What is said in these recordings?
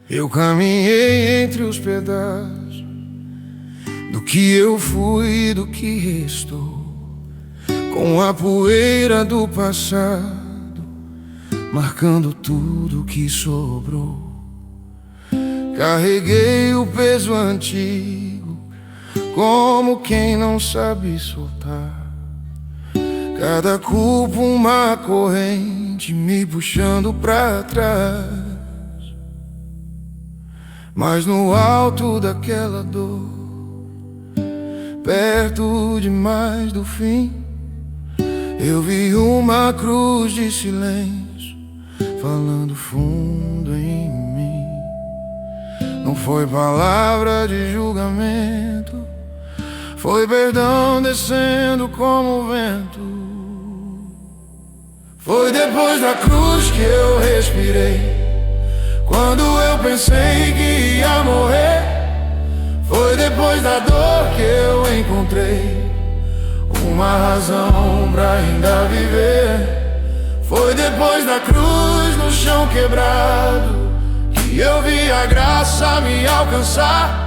Eu caminhei entre os pedaços do que eu fui e do que restou, com a poeira do passado marcando tudo que sobrou. Carreguei o peso antigo como quem não sabe soltar, cada culpa uma corrente me puxando pra trás. Mas no alto daquela dor, perto demais do fim, eu vi uma cruz de silêncio falando fundo em mim. Não foi palavra de julgamento, foi perdão descendo como o vento. Foi depois da cruz que eu respirei, quando eu pensei que ia morrer. Foi depois da dor que eu encontrei uma razão pra ainda viver. Foi depois da cruz no chão quebrado que eu vi a graça me alcançar.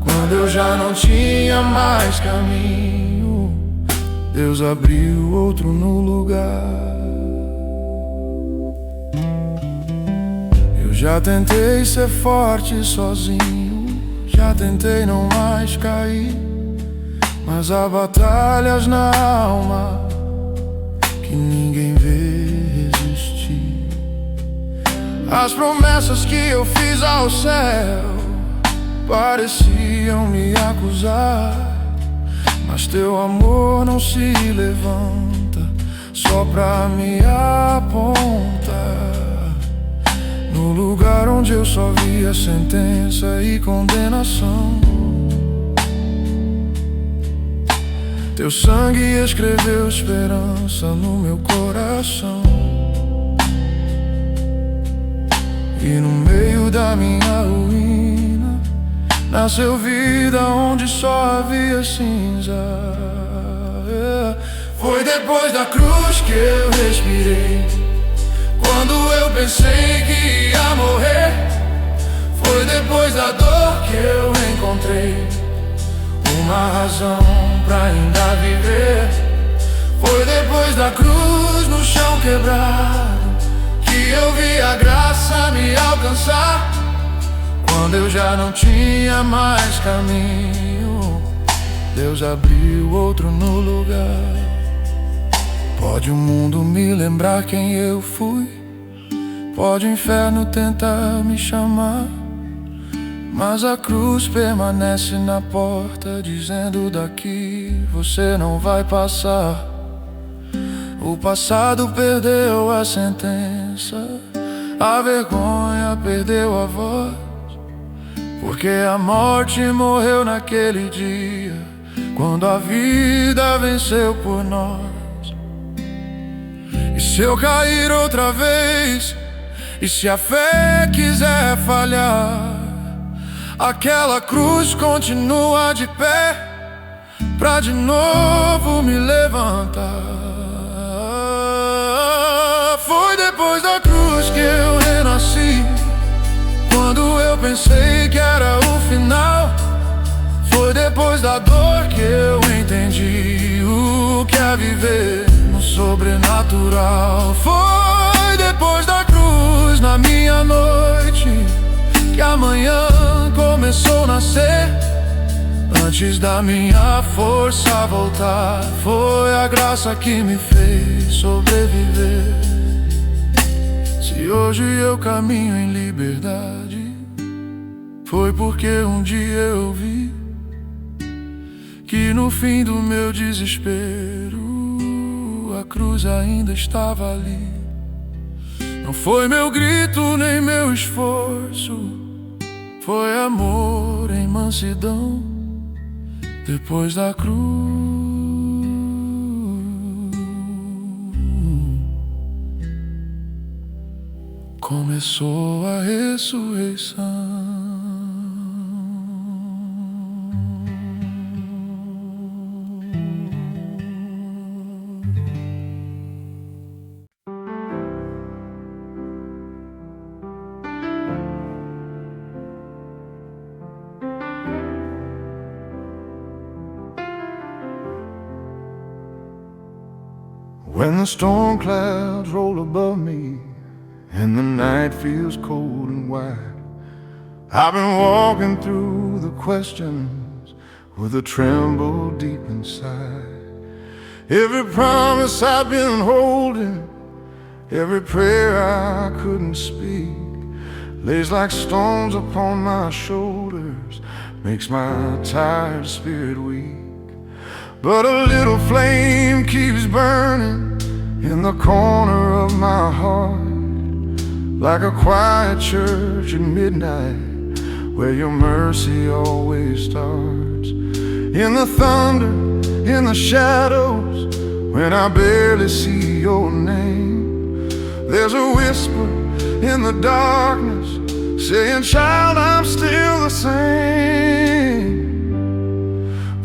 Quando eu já não tinha mais caminho, Deus abriu outro no lugar. Já tentei ser forte sozinho, já tentei não mais cair, mas há batalhas na alma que ninguém vê resistir. As promessas que eu fiz ao céu pareciam me acusar, mas teu amor não se levanta só pra me apontar. No lugar onde eu só via sentença e condenação, teu sangue escreveu esperança no meu coração. E no meio da minha ruína nasceu vida onde só havia cinza. Foi depois da cruz que eu respirei, quando eu pensei que ia morrer. Foi depois da dor que eu encontrei uma razão pra ainda viver. Foi depois da cruz no chão quebrado que eu vi a graça me alcançar. Quando eu já não tinha mais caminho, Deus abriu outro no lugar. Pode o mundo me lembrar quem eu fui, pode o inferno tentar me chamar, mas a cruz permanece na porta, dizendo: daqui você não vai passar. O passado perdeu a sentença, a vergonha perdeu a voz, porque a morte morreu naquele dia, quando a vida venceu por nós. E se eu cair outra vez, e se a fé quiser falhar, aquela cruz continua de pé pra de novo me levantar. Foi depois da cruz que eu renasci, quando eu pensei que era o final. Foi depois da dor que eu entendi o que é viver no sobrenatural. Foi depois da cruz na minha noite que a manhã começou a nascer. Antes da minha força voltar, foi a graça que me fez sobreviver. Se hoje eu caminho em liberdade, foi porque um dia eu vi que no fim do meu desespero a cruz ainda estava ali. Não foi meu grito nem meu esforço, foi amor em mansidão. Depois da cruz começou a ressurreição. When the storm clouds roll above me and the night feels cold and wide, I've been walking through the questions with a tremble deep inside. Every promise I've been holding, every prayer I couldn't speak, lays like stones upon my shoulders, makes my tired spirit weak. But a little flame keeps burning in the corner of my heart, like a quiet church at midnight, where your mercy always starts. In the thunder, in the shadows, when I barely see your name, there's a whisper in the darkness saying, child, I'm still the same.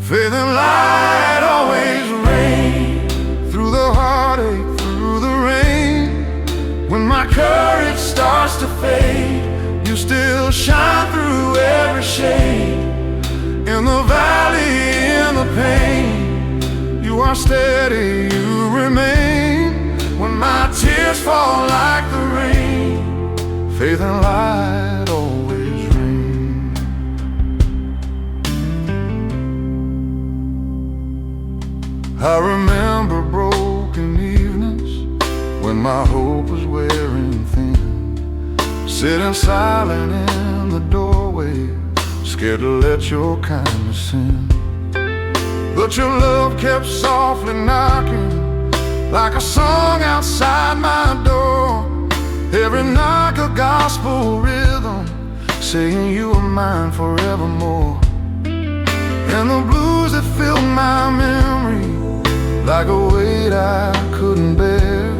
Faith and light always reign through the heartache, through the rain. When my courage starts to fade, you still shine through every shade. In the valley, in the pain, you are steady, you remain. When my tears fall like the rain, faith and light always reign. I remember broken evenings when my hope was wearing thin, sitting silent in the doorway, scared to let your kindness in. But your love kept softly knocking, like a song outside my door. Every knock a gospel rhythm, saying you are mine forevermore. And the blues that filled my memory, like a weight I couldn't bear,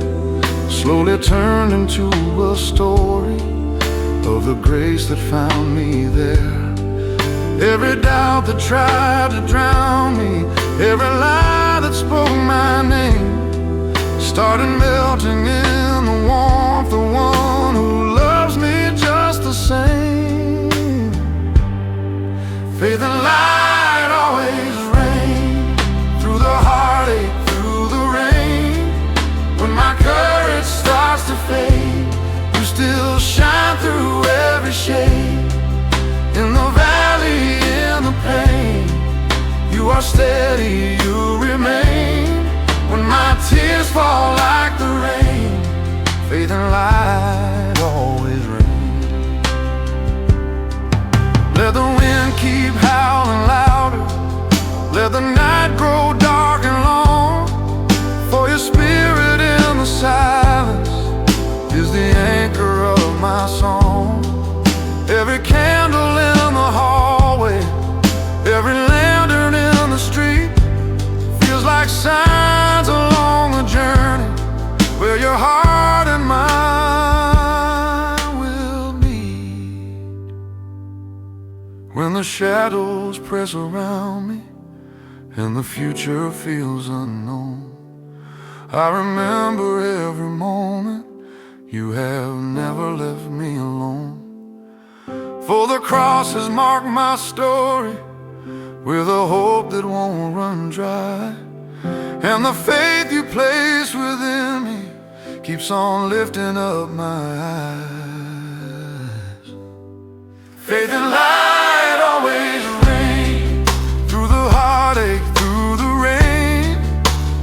slowly turned into a story of the grace that found me there. Every doubt that tried to drown me, every lie that spoke my name, started melting in the warmth, the one who loves me just the same. Faith and light always reign through the heartache, through the rain. When my courage starts to fade, you still shine through every shade. In the valley, in the pain, you are steady, you remain. When my tears fall like the rain, faith and light always reign. Let the wind keep howling louder, let the night grow dark and long, for your spirit in the silence is the anchor of my song. Every candle in the hallway, every lantern in the street, feels like signs along the journey where your heart and mine will meet. When the shadows press around me and the future feels unknown, I remember every moment you have never left me alone. For the cross has marked my story with a hope that won't run dry, and the faith you place within me keeps on lifting up my eyes. Faith and light always reign through the heartache, through the rain.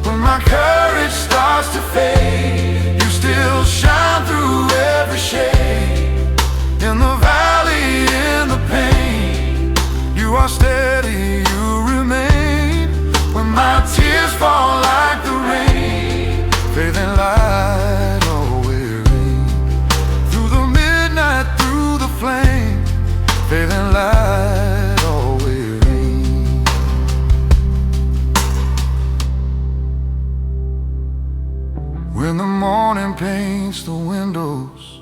When my courage starts to fade, you still shine through every shade. In the valley, in the pain, you are steady, you remain. When my tears fall like the rain, faith and light always reign. Through the midnight, through the flame, faith and light always reign. When the morning paints the windows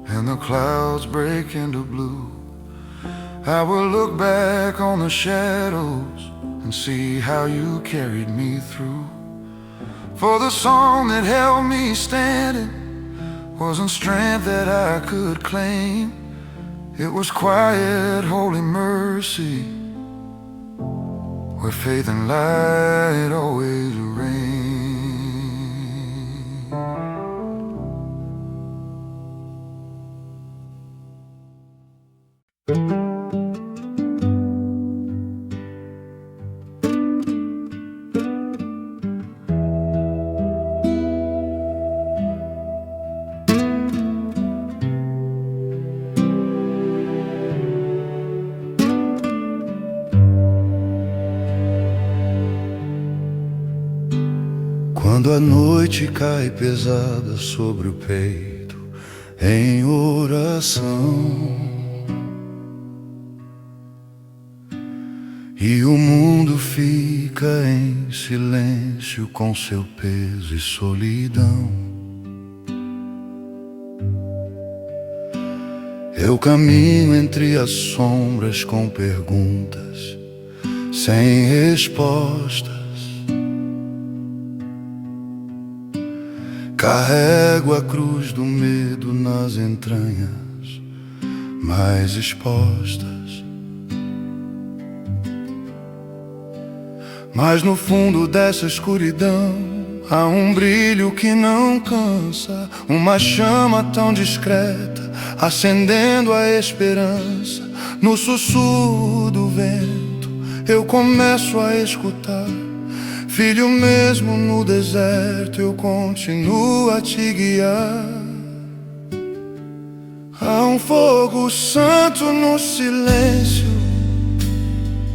and the clouds break into blue, I will look back on the shadows and see how you carried me through. For the song that held me standing wasn't strength that I could claim, it was quiet, holy mercy, where faith and light always reign. Quando a noite cai pesada sobre o peito em oração, e o mundo fica em silêncio com seu peso e solidão, eu caminho entre as sombras com perguntas sem respostas. Carrego a cruz do medo nas entranhas mais expostas. Mas no fundo dessa escuridão há um brilho que não cansa, uma chama tão discreta, acendendo a esperança. No sussurro do vento eu começo a escutar: filho, mesmo no deserto eu continuo a te guiar. Há um fogo santo no silêncio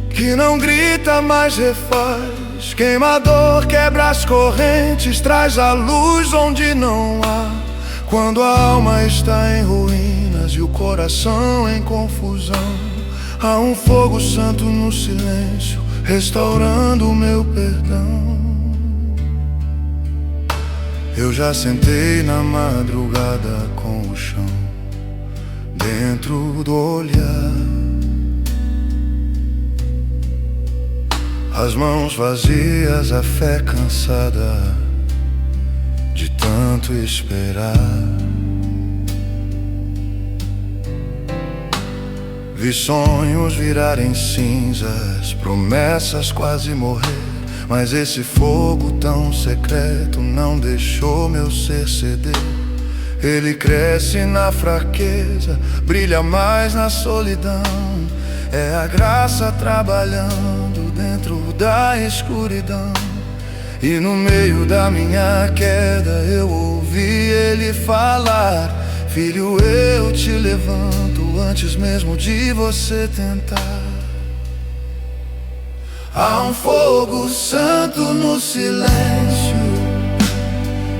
que não grita, mas refaz. Queimador quebra as correntes, traz a luz onde não há. Quando a alma está em ruínas e o coração em confusão, há um fogo santo no silêncio, restaurando o meu perdão. Eu já sentei na madrugada com o chão dentro do olhar, as mãos vazias, a fé cansada de tanto esperar. Vi sonhos virarem cinzas, promessas quase morrer, mas esse fogo tão secreto não deixou meu ser ceder. Ele cresce na fraqueza, brilha mais na solidão. É a graça trabalhando dentro da escuridão. E no meio da minha queda eu ouvi ele falar: filho, eu te levanto antes mesmo de você tentar. Há um fogo santo no silêncio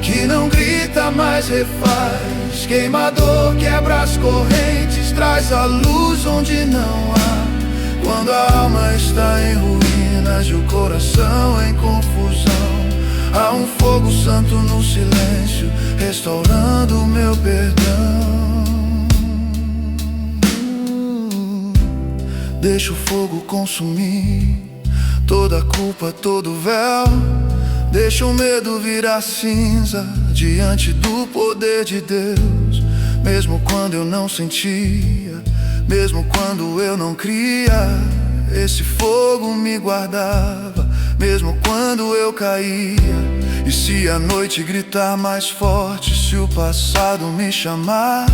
que não grita, mas refaz. Queimador quebra as correntes, traz a luz onde não há. Quando a alma está em ruínas e o coração em confusão, há um fogo santo no silêncio, restaurando o meu perdão. Deixa o fogo consumir toda a culpa, todo o véu. Deixa o medo virar cinza diante do poder de Deus. Mesmo quando eu não sentia, mesmo quando eu não cria, esse fogo me guardava, mesmo quando eu caía. E se a noite gritar mais forte, se o passado me chamar,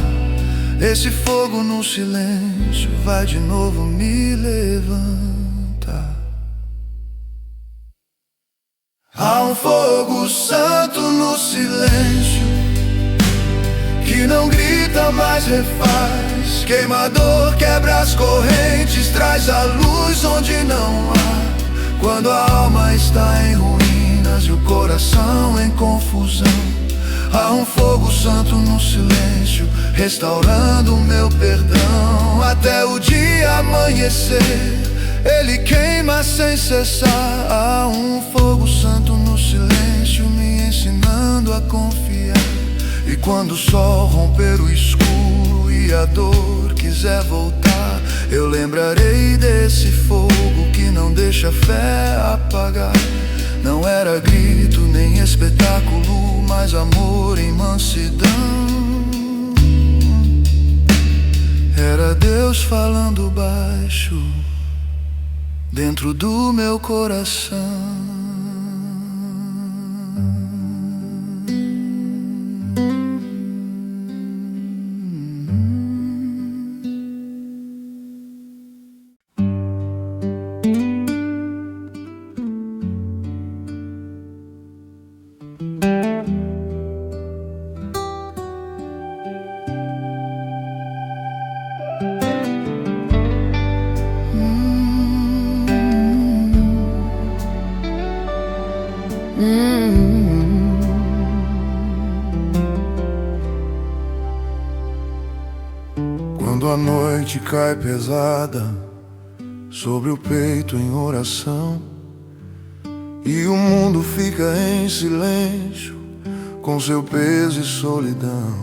esse fogo no silêncio vai de novo me levantar. Há um fogo santo no silêncio que não grita, mas refaz. Queimador quebra as correntes, traz a luz onde não há. Quando a alma está em ruínas e o coração em confusão, há um fogo santo no silêncio, restaurando o meu perdão. Até o dia amanhecer, ele queima sem cessar. Há um fogo santo no silêncio, me ensinando a confiar. E quando o sol romper o escuro e a dor quiser voltar, eu lembrarei desse fogo que não deixa a fé apagar. Não era grito nem espetáculo, mas amor em mansidão. Era Deus falando baixo dentro do meu coração. noite cai pesada sobre o peito em oração, e o mundo fica em silêncio com seu peso e solidão.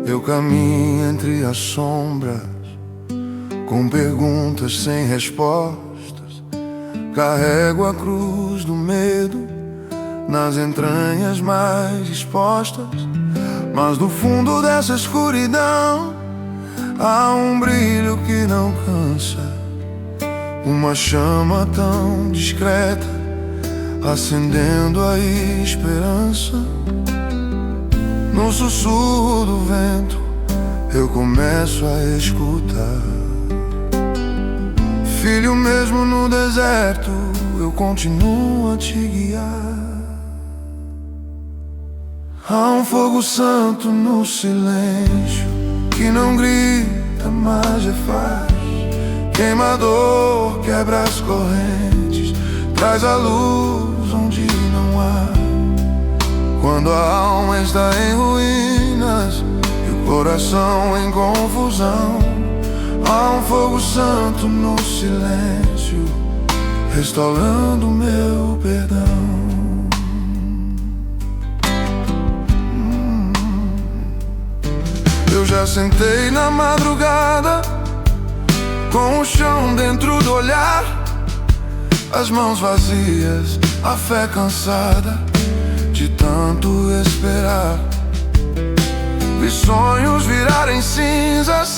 Eu caminho entre as sombras com perguntas sem respostas, carrego a cruz do medo nas entranhas mais expostas. Mas do fundo dessa escuridão há um brilho que não cansa, uma chama tão discreta acendendo a esperança. No sussurro do vento eu começo a escutar: filho, mesmo no deserto eu continuo a te guiar. Há um fogo santo no silêncio que não grita, mas faz. Queimador, quebra as correntes, traz a luz onde não há. Quando a alma está em ruínas e o coração em confusão, há um fogo santo no silêncio, restaurando meu perdão. Eu já sentei na madrugada, com o chão dentro do olhar, as mãos vazias, a fé cansada de tanto esperar. Vi sonhos virarem cinzas,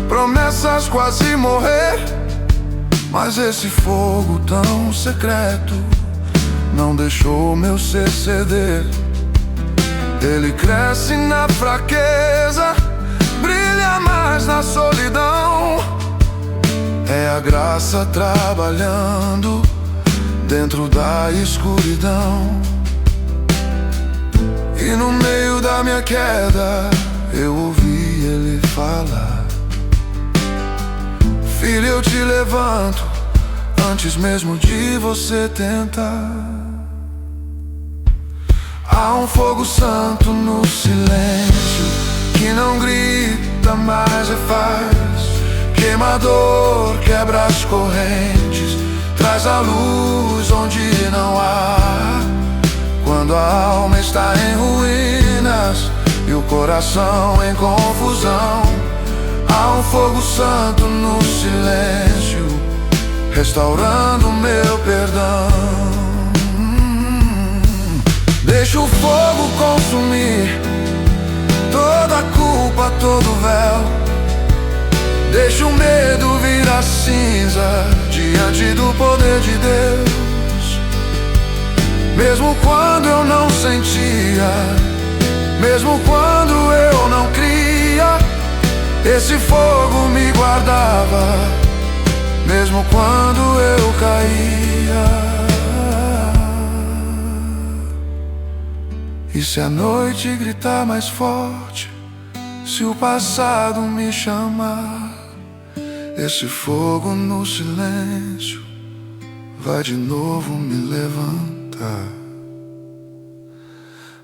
promessas quase morrer, mas esse fogo tão secreto não deixou meu ser ceder. Ele cresce na fraqueza, brilha mais na solidão. É a graça trabalhando dentro da escuridão. E no meio da minha queda eu ouvi ele falar: filho, eu te levanto antes mesmo de você tentar. Há um fogo santo no silêncio que não grita, mas faz. Queimador, quebra as correntes, traz a luz onde não há. Quando a alma está em ruínas e o coração em confusão, há um fogo santo no silêncio, restaurando meu perdão. Deixa o fogo consumir toda a culpa, todo o véu. Deixa o medo virar cinza diante do poder de Deus. Mesmo quando eu não sentia, mesmo quando eu não cria, esse fogo me guardava, mesmo quando eu caía. E se a noite gritar mais forte, se o passado me chamar, esse fogo no silêncio vai de novo me levantar.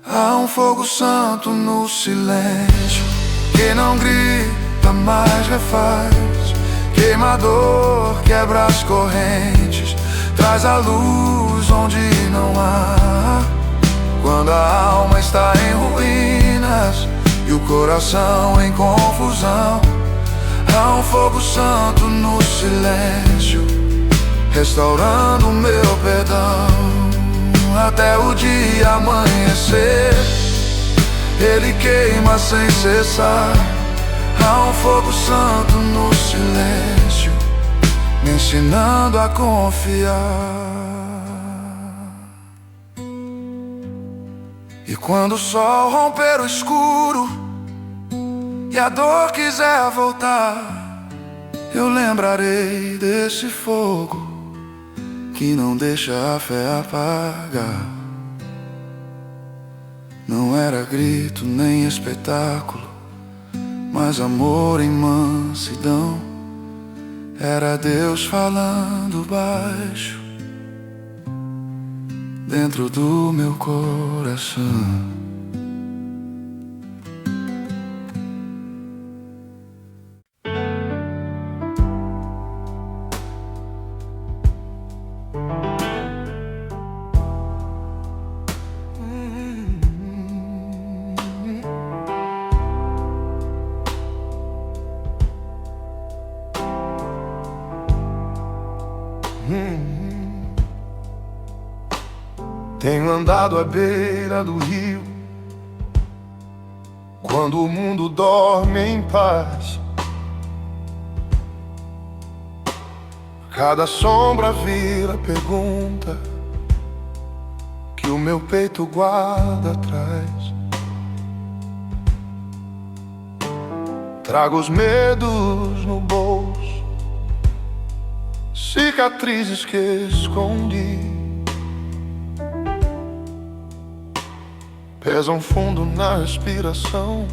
Há um fogo santo no silêncio que não grita, mas refaz. Queimador, quebra as correntes, traz a luz onde não há. Quando a alma está em ruínas e o coração em confusão, há um fogo santo no silêncio, restaurando meu perdão. Até o dia amanhecer, ele queima sem cessar. Há um fogo santo no silêncio, me ensinando a confiar. E quando o sol romper o escuro e a dor quiser voltar, eu lembrarei desse fogo que não deixa a fé apagar. Não era grito nem espetáculo, mas amor em mansidão. Era Deus falando baixo dentro do meu coração. Tenho andado à beira do rio, quando o mundo dorme em paz. Cada sombra vira pergunta que o meu peito guarda atrás. Trago os medos no bolso, cicatrizes que escondi, pesam fundo na respiração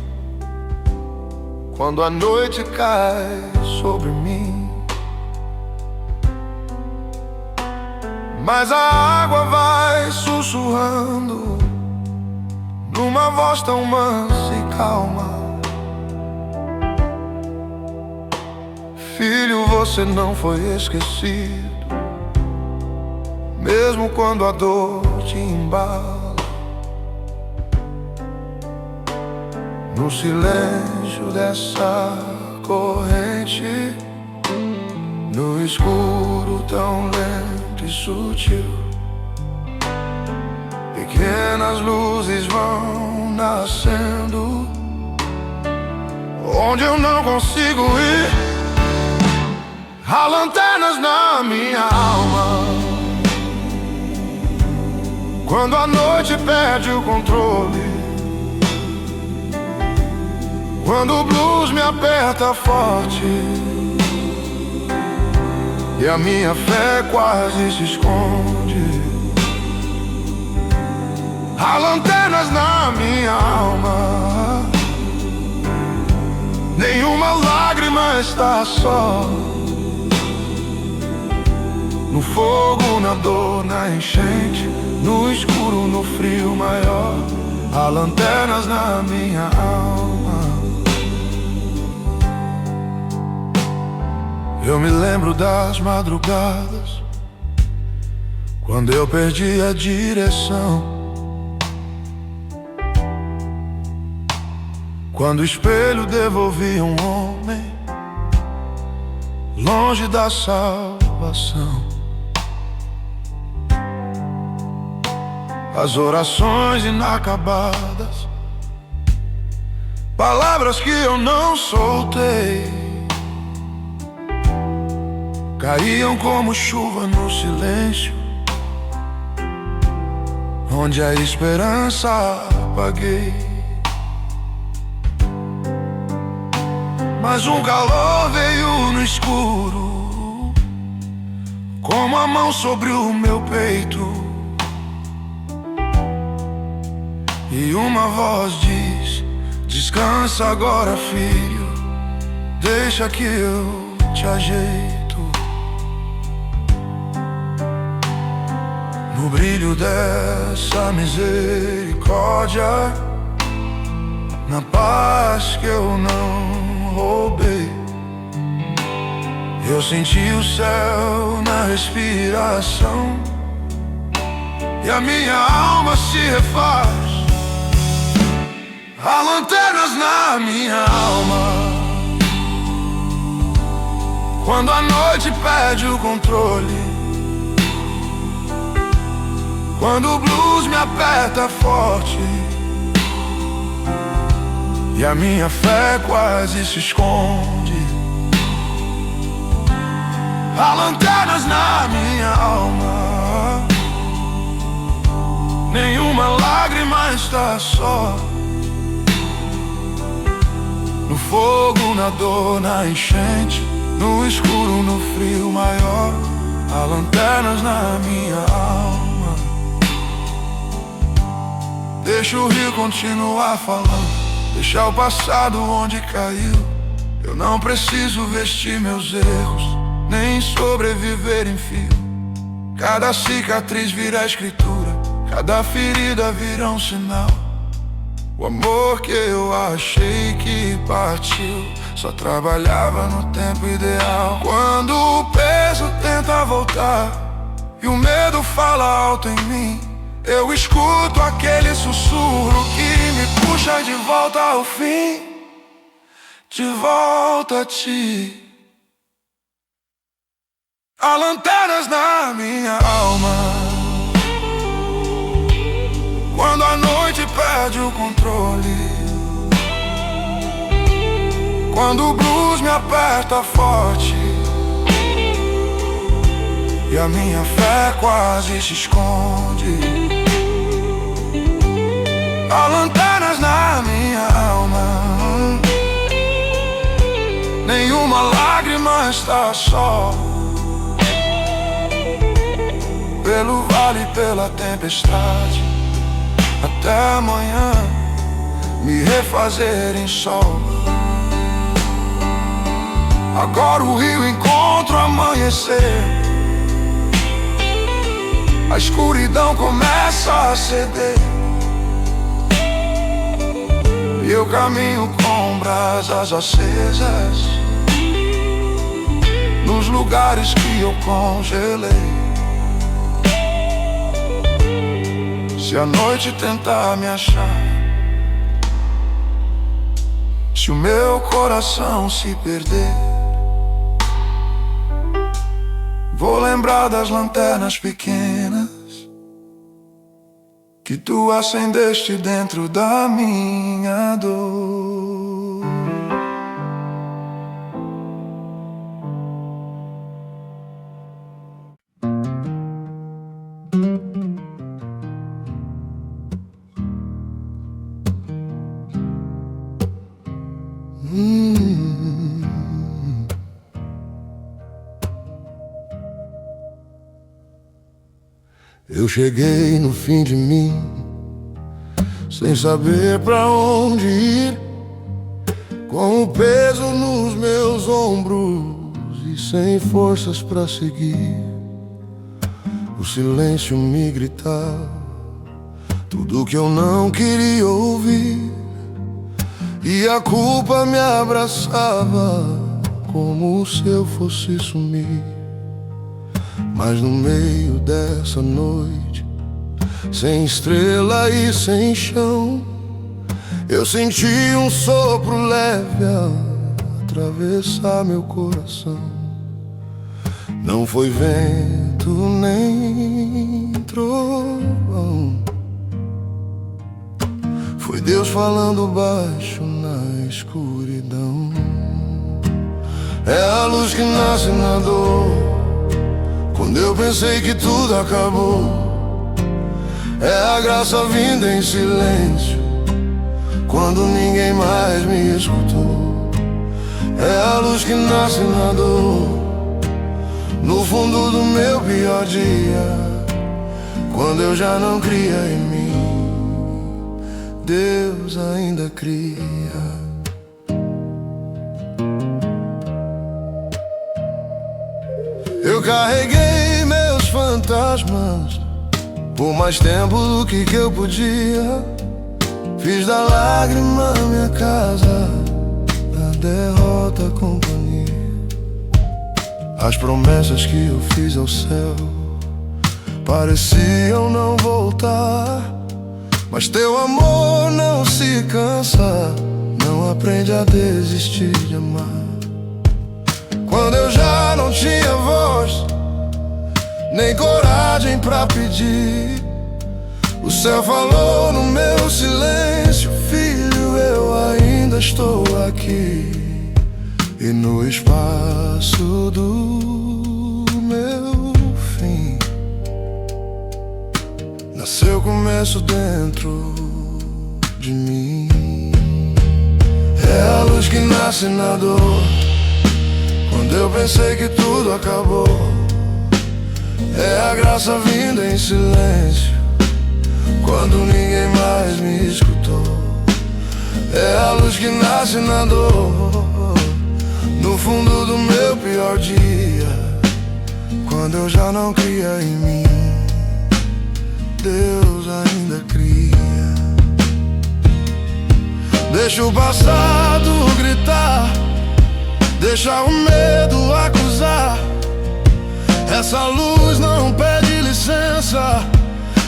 quando a noite cai sobre mim. Mas a água vai sussurrando numa voz tão mansa e calma: filho, você não foi esquecido, mesmo quando a dor te embala. No silêncio dessa corrente, no escuro tão lento e sutil, pequenas luzes vão nascendo onde eu não consigo ir. Há lanternas na minha alma quando a noite perde o controle, quando o blues me aperta forte e a minha fé quase se esconde. Há lanternas na minha alma, nenhuma lágrima está só. No fogo, na dor, na enchente, no escuro, no frio maior, há lanternas na minha alma. Eu me lembro das madrugadas, quando eu perdi a direção, quando o espelho devolvia um homem longe da salvação. As orações inacabadas, palavras que eu não soltei, caíam como chuva no silêncio, onde a esperança apaguei. Mas um calor veio no escuro, como a mão sobre o meu peito, e uma voz diz: descansa agora, filho, deixa que eu te ajeito. No brilho dessa misericórdia, na paz que eu não roubei, eu senti o céu na respiração e a minha alma se refaz. Há lanternas na minha alma quando a noite perde o controle, quando o blues me aperta forte e a minha fé quase se esconde. Há lanternas na minha alma, nenhuma lágrima está só. No fogo, na dor, na enchente, no escuro, no frio maior, há lanternas na minha alma. Deixa o rio continuar falando, deixa o passado onde caiu. Eu não preciso vestir meus erros, nem sobreviver em fio. Cada cicatriz vira escritura, cada ferida vira um sinal. O amor que eu achei que partiu só trabalhava no tempo ideal. Quando o peso tenta voltar e o medo fala alto em mim, eu escuto aquele sussurro que me puxa de volta ao fim, de volta a ti. Há lanternas na minha alma quando a noite perde o controle, quando o blues me aperta forte e a minha fé quase se esconde. Há lanternas na minha alma, nenhuma lágrima está só. Pelo vale, pela tempestade, até amanhã me refazer em sol. Agora o rio encontra o amanhecer, a escuridão começa a ceder, e eu caminho com brasas acesas nos lugares que eu congelei. Se a noite tentar me achar, se o meu coração se perder, vou lembrar das lanternas pequenas que tu acendeste dentro da minha dor. Eu cheguei no fim de mim, sem saber pra onde ir, com o peso nos meus ombros e sem forças pra seguir. O silêncio me gritava tudo que eu não queria ouvir, e a culpa me abraçava como se eu fosse sumir. Mas no meio dessa noite, sem estrela e sem chão, eu senti um sopro leve a atravessar meu coração. Não foi vento nem trovão, foi Deus falando baixo na escuridão. É a luz que nasce na dor, quando eu pensei que tudo acabou. É a graça vinda em silêncio, quando ninguém mais me escutou. É a luz que nasce na dor, no fundo do meu pior dia, quando eu já não cria em mim, Deus ainda cria. Eu carreguei meus fantasmas por mais tempo do que eu podia. Fiz da lágrima minha casa, da derrota companhia. As promessas que eu fiz ao céu pareciam não voltar, mas teu amor não se cansa, não aprende a desistir de amar. Quando eu já não tinha voz, nem coragem pra pedir, o céu falou no meu silêncio: filho, eu ainda estou aqui. E no espaço do meu fim, nasceu começo dentro de mim. É a luz que nasce na dor, quando eu pensei que tudo acabou. É a graça vinda em silêncio, quando ninguém mais me escutou. É a luz que nasce na dor, no fundo do meu pior dia, quando eu já não cria em mim, Deus ainda cria. Deixa o passado gritar, deixa o medo acusar. Essa luz não pede licença,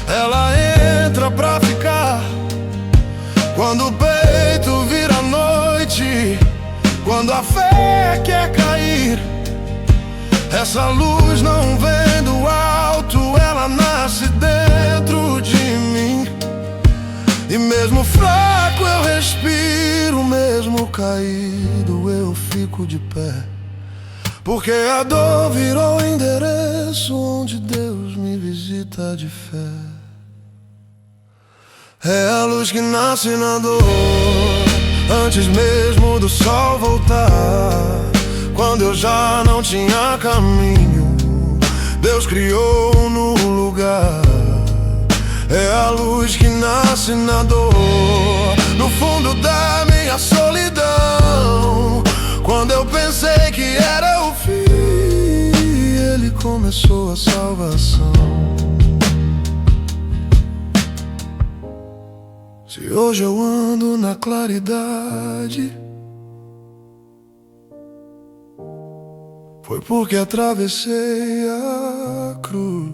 ela entra pra ficar. Quando o peito vira noite, quando a fé quer cair, Essa luz não vem do alto, ela nasce dentro de mim. E mesmo fraco eu respiro, mesmo caído eu fico de pé, porque a dor virou endereço onde Deus me visita de fé. É a luz que nasce na dor, antes mesmo do sol voltar. Quando eu já não tinha caminho, Deus criou no lugar. É a luz que nasce na dor, no fundo da minha solidão. Quando eu pensei que era o fim, Ele começou a salvação. Se hoje eu ando na claridade, foi porque atravessei a cruz.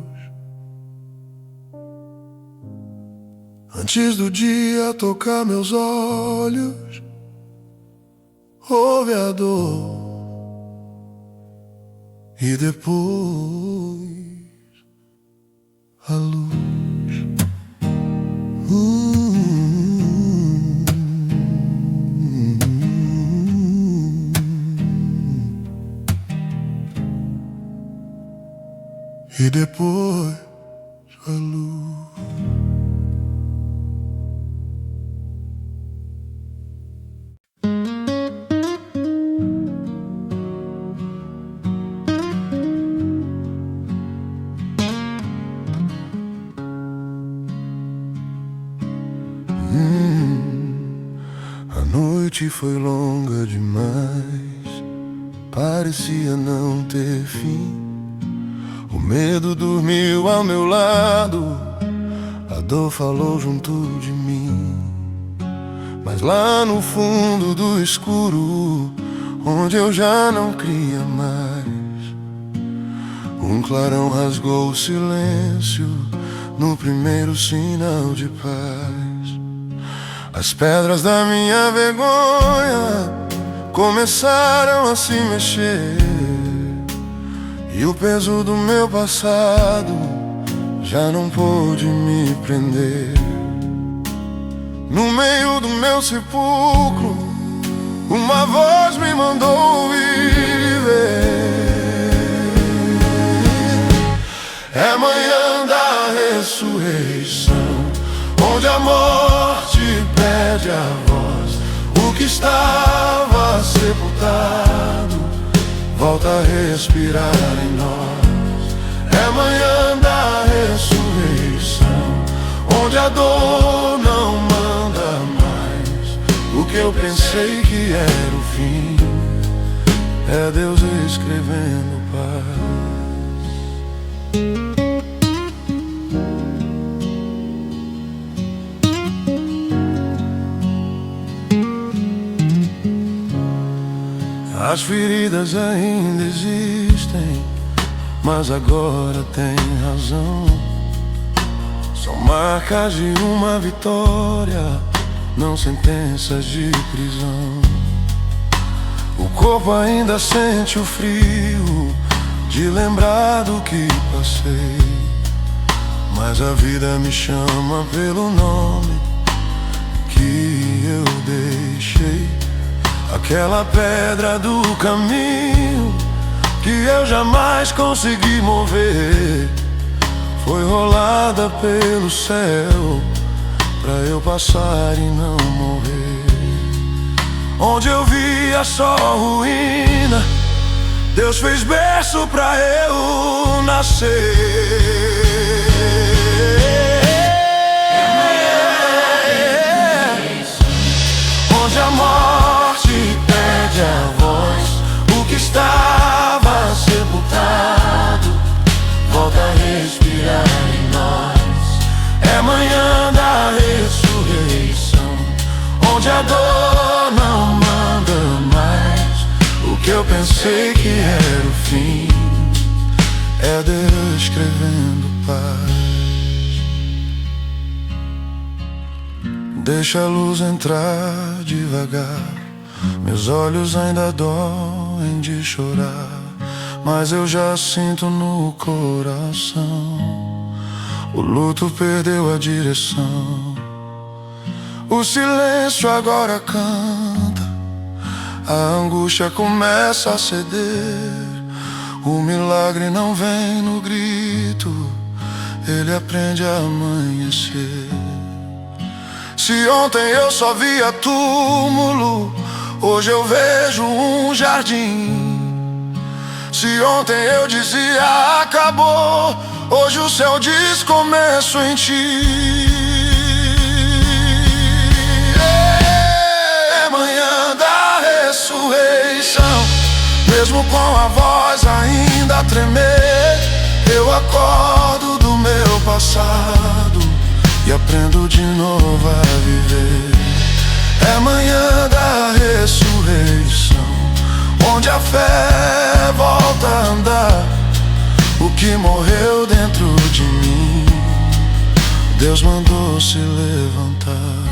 Antes do dia tocar meus olhos, houve a dor, e depois a luz. E depois a luz. A noite foi longa demais, parecia não ter fim. O medo dormiu ao meu lado, a dor falou junto de mim. Mas lá no fundo do escuro, onde eu já não cria mais, um clarão rasgou o silêncio no primeiro sinal de paz. As pedras da minha vergonha começaram a se mexer, e o peso do meu passado já não pôde me prender. No meio do meu sepulcro, uma voz me mandou viver. É amanhã da ressurreição, onde a morte perde a voz. O que estava sepultado volta a respirar em nós. É amanhã da ressurreição, onde a dor não manda mais. O que eu pensei que era o fim, é Deus escrevendo paz. As feridas ainda existem, mas agora tem razão. São marcas de uma vitória, não sentenças de prisão. O corpo ainda sente o frio de lembrar do que passei, mas a vida me chama pelo nome que eu deixei. Aquela pedra do caminho que eu jamais consegui mover foi rolada pelo céu pra eu passar e não morrer. Onde eu via só ruína, Deus fez berço pra eu nascer. Onde a morte perde a voz, o que estava sepultado volta a respirar em nós. É manhã da ressurreição, onde a dor não manda mais. O que eu pensei que era o fim, é Deus escrevendo paz. Deixa a luz entrar devagar, meus olhos ainda doem de chorar, mas eu já sinto no coração. O luto perdeu a direção. O silêncio agora canta, a angústia começa a ceder. O milagre não vem no grito, ele aprende a amanhecer. Se ontem eu só via túmulo, hoje eu vejo um jardim. Se ontem eu dizia acabou, hoje o céu diz começo em ti. É manhã da ressurreição, mesmo com a voz ainda a tremer, eu acordo do meu passado e aprendo de novo a viver. É manhã da ressurreição, onde a fé volta a andar. O que morreu dentro de mim, Deus mandou se levantar.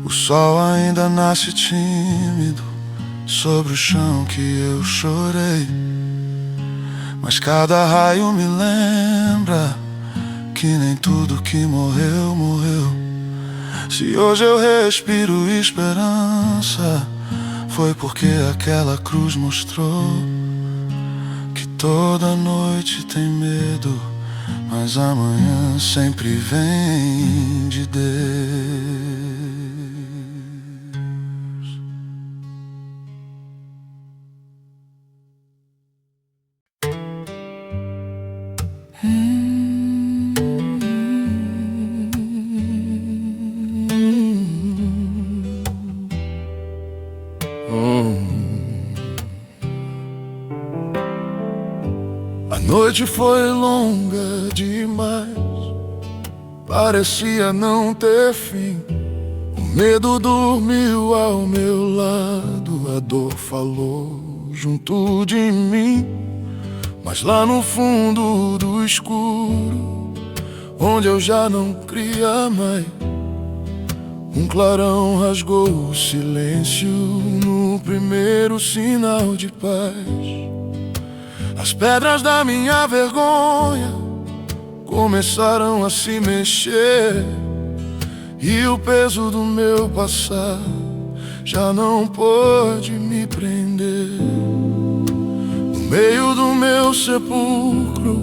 O sol ainda nasce tímido sobre o chão que eu chorei, mas cada raio me lembra que nem tudo que morreu, morreu. Se hoje eu respiro esperança, foi porque aquela cruz mostrou que toda noite tem medo, mas amanhã sempre vem de Deus. A noite foi longa demais, parecia não ter fim. O medo dormiu ao meu lado, a dor falou junto de mim. Mas lá no fundo do escuro, onde eu já não cria mais, um clarão rasgou o silêncio no primeiro sinal de paz. As pedras da minha vergonha começaram a se mexer, e o peso do meu passado já não pôde me prender. No meio do meu sepulcro,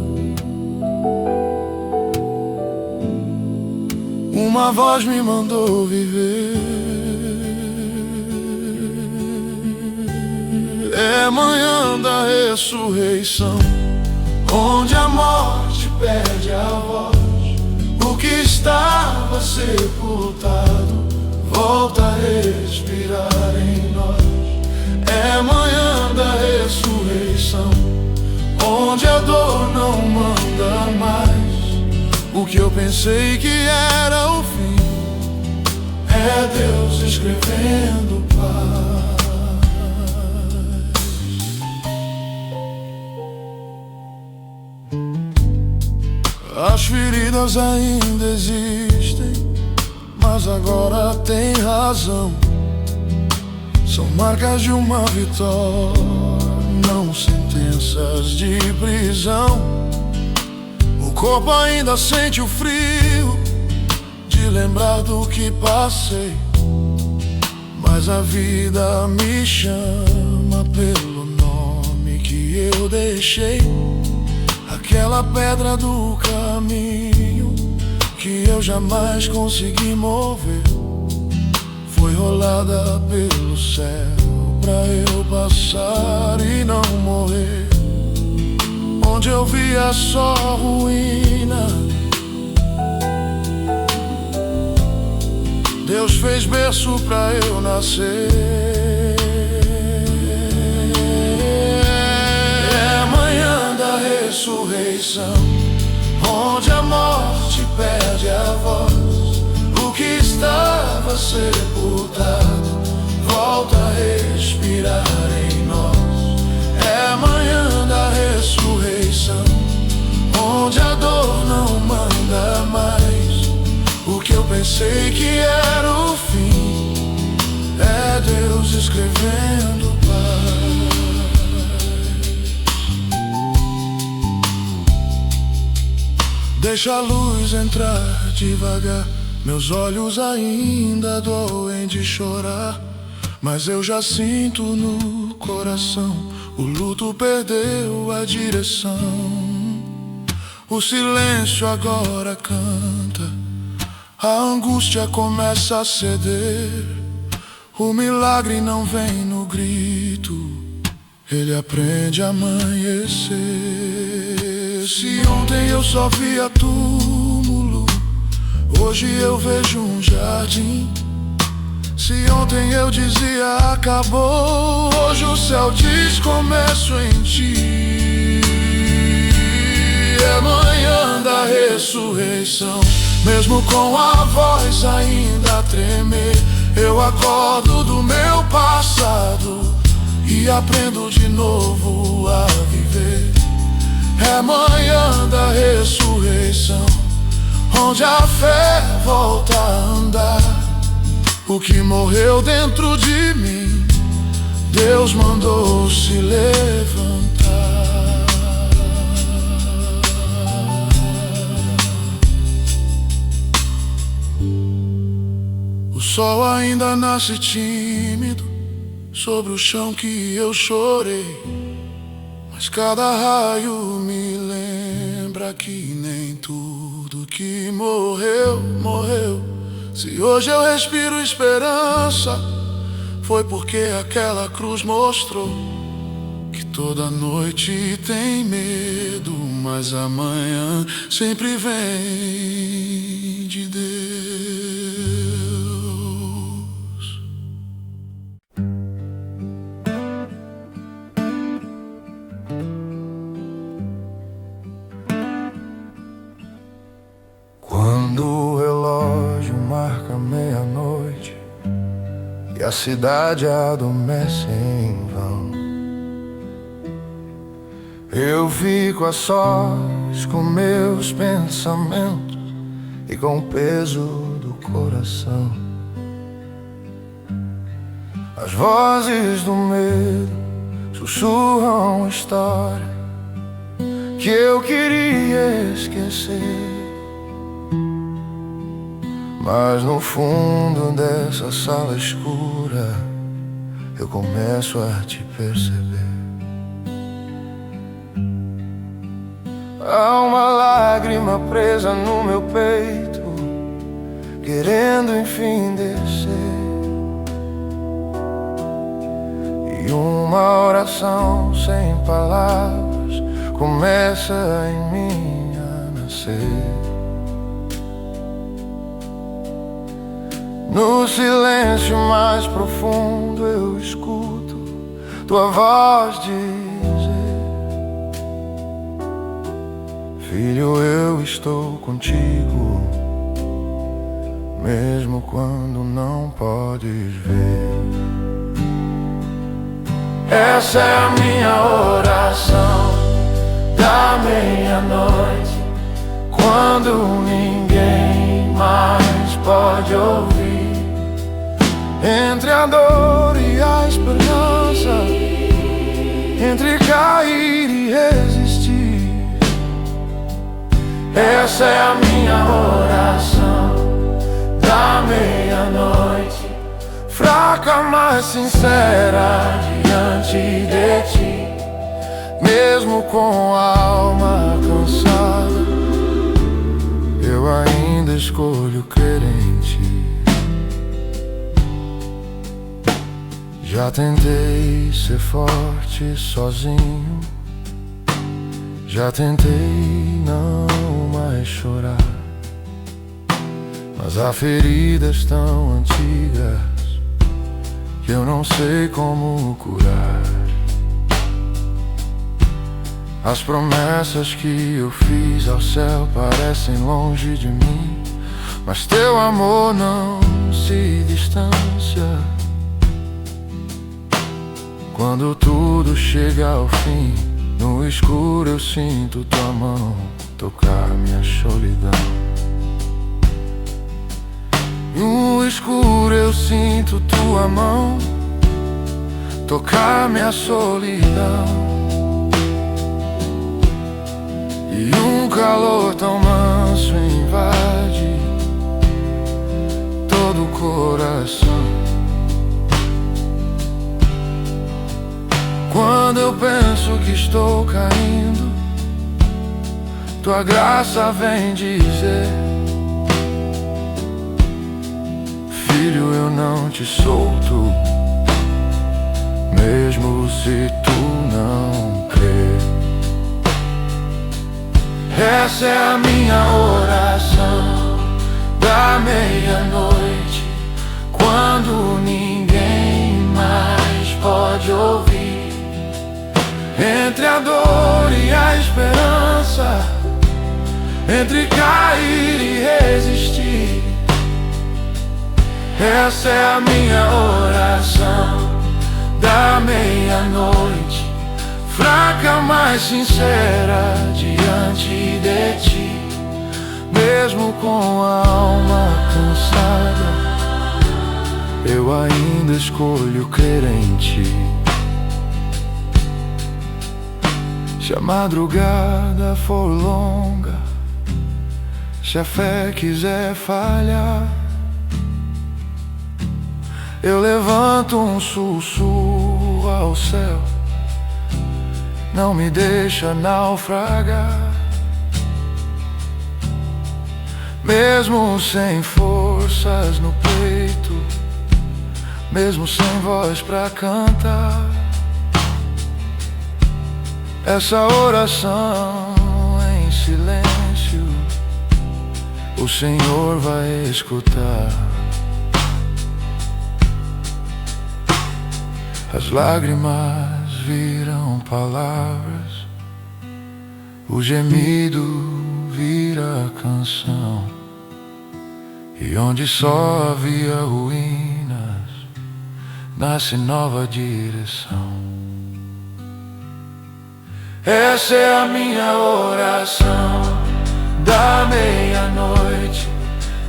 uma voz me mandou viver. É manhã da ressurreição, onde a morte perde a voz. O que estava sepultado volta a respirar em nós. É manhã da ressurreição, onde a dor não manda mais. O que eu pensei que era o fim é Deus escrevendo paz. As feridas ainda existem, mas agora tem razão. São marcas de uma vitória, não sentenças de prisão. O corpo ainda sente o frio de lembrar do que passei, mas a vida me chama pelo nome que eu deixei. Aquela pedra do caminho que eu jamais consegui mover foi rolada pelo céu pra eu passar e não morrer. Onde eu via só ruína, Deus fez berço pra eu nascer. É manhã da ressurreição, onde a morte perde a voz. O que estava sepultado volta a respirar em nós. É manhã da ressurreição, onde a dor não manda mais. O que eu pensei que era o fim é Deus cruz escrevendo paz. Deixa a luz entrar devagar. Meus olhos ainda doem de chorar, mas eu já sinto no coração, o luto perdeu a direção. O silêncio agora canta, a angústia começa a ceder. O milagre não vem no grito, ele aprende a amanhecer. Se ontem eu só via túmulo, hoje eu vejo um jardim. Se ontem eu dizia acabou, hoje o céu diz começo em ti. É manhã da ressurreição, mesmo com a voz ainda a tremer, eu acordo do meu passado e aprendo de novo a viver. É manhã da ressurreição, onde a fé volta a andar. O que morreu dentro de mim, Deus mandou se levantar. O sol ainda nasce tímido sobre o chão que eu chorei, mas cada raio me lembra que nem tudo que morreu, morreu. Se hoje eu respiro esperança, foi porque aquela cruz mostrou que toda noite tem medo, mas amanhã sempre vem de Deus. Quando o relógio marca meia-noite e a cidade adormece em vão, eu fico a sós com meus pensamentos e com o peso do coração. As vozes do medo sussurram a história que eu queria esquecer, mas no fundo dessa sala escura eu começo a te perceber. Há uma lágrima presa no meu peito, querendo enfim descer, e uma oração sem palavras começa em mim a nascer. No silêncio mais profundo eu escuto tua voz dizer: filho, eu estou contigo, mesmo quando não podes ver. Essa é a minha oração da meia-noite, quando ninguém mais pode ouvir. Entre a dor e a esperança, entre cair e resistir, essa é a minha oração da meia-noite, fraca mas sincera diante de ti. Mesmo com a alma cansada, eu ainda escolho crer em ti. Já tentei ser forte sozinho, já tentei não mais chorar, mas há feridas tão antigas que eu não sei como curar. As promessas que eu fiz ao céu parecem longe de mim, mas teu amor não se distancia. Quando tudo chega ao fim, no escuro eu sinto tua mão tocar minha solidão. No escuro eu sinto tua mão tocar minha solidão, e um calor tão manso invade todo o coração. Quando eu penso que estou caindo, tua graça vem dizer: filho, eu não te solto, mesmo se tu não crer. Essa é a minha oração da meia-noite, quando ninguém mais pode ouvir. Entre a dor e a esperança, entre cair e resistir, essa é a minha oração da meia-noite, fraca, mas sincera diante de ti. Mesmo com a alma cansada, eu ainda escolho crer em ti. Se a madrugada for longa, se a fé quiser falhar, eu levanto um sussurro ao céu: não me deixa naufragar. Mesmo sem forças no peito, mesmo sem voz pra cantar, essa oração em silêncio o Senhor vai escutar. As lágrimas viram palavras, o gemido vira canção, e onde só havia ruínas, nasce nova direção. Essa é a minha oração da meia-noite,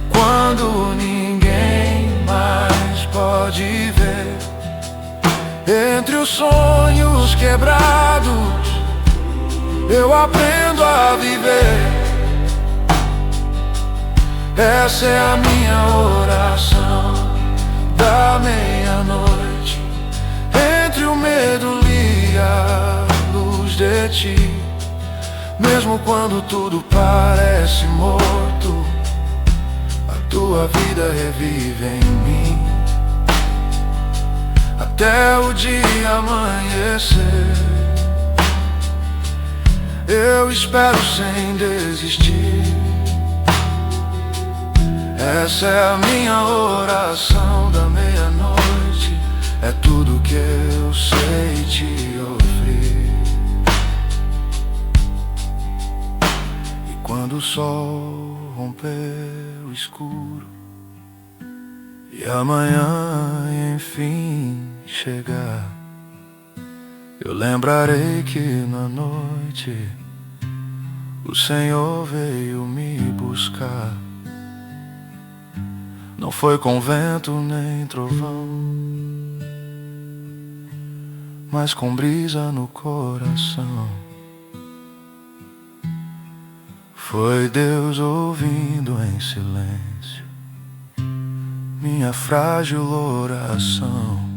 quando ninguém mais pode ver. Entre os sonhos quebrados, eu aprendo a viver. Essa é a minha oração da meia-noite, entre o medo e a luz de ti. Mesmo quando tudo parece morto, a tua vida revive em mim, até o dia amanhecer. Eu espero sem desistir. Essa é a minha oração da meia-noite, é tudo que eu sei te oferecer. E quando o sol romper o escuro e amanhã enfim chegar, eu lembrarei que na noite o Senhor veio me buscar. Não foi com vento nem trovão, mas com brisa no coração. Foi Deus ouvindo em silêncio minha frágil oração.